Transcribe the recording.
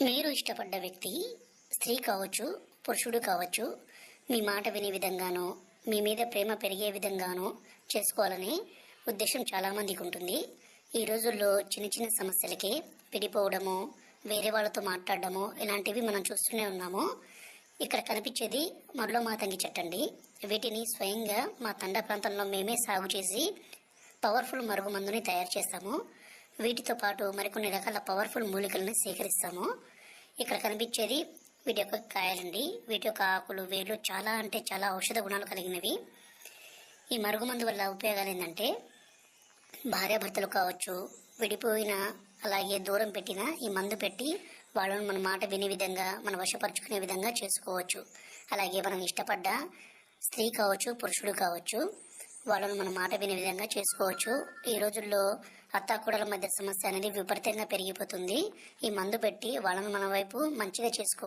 మీరు ఇష్టపడ్డ వ్యక్తి స్త్రీ కావచ్చు, పురుషుడు కావచ్చు, మీ మాట వినే విధంగానో, మీ మీద ప్రేమ పెరిగే విధంగానో చేసుకోవాలనే ఉద్దేశం చాలామందికి ఉంటుంది. ఈ రోజుల్లో చిన్న చిన్న సమస్యలకే విడిపోవడము, వేరే వాళ్ళతో మాట్లాడడము ఇలాంటివి మనం చూస్తూనే ఉన్నాము. ఇక్కడ కనిపించేది మరలో మాతంగి చెట్టండి. వీటిని స్వయంగా మా తండా ప్రాంతంలో మేమే సాగు చేసి పవర్ఫుల్ మరుగుమందుని తయారు చేస్తాము. వీటితో పాటు మరికొన్ని రకాల పవర్ఫుల్ మూలికలను సేకరిస్తాము. ఇక్కడ కనిపించేది వీటి యొక్క కాయలండి. వీటి యొక్క ఆకులు, వేర్లు చాలా అంటే చాలా ఔషధ గుణాలు కలిగినవి. ఈ మరుగుమందు వల్ల ఉపయోగాలు ఏంటంటే, భార్యాభర్తలు కావచ్చు, విడిపోయిన అలాగే దూరం పెట్టిన ఈ మందు పెట్టి వాళ్ళను మన మాట వినే విధంగా, మన వశపరుచుకునే విధంగా చేసుకోవచ్చు. అలాగే మనం ఇష్టపడ్డ స్త్రీ కావచ్చు, పురుషుడు కావచ్చు, వాళ్ళను మన మాట వినే విధంగా చేసుకోవచ్చు. ఈ రోజుల్లో అత్తాకోడల మధ్య సమస్య అనేది విపరీతంగా పెరిగిపోతుంది. ఈ మందు పెట్టి వాళ్ళను మన వైపు మంచిగా చేసుకో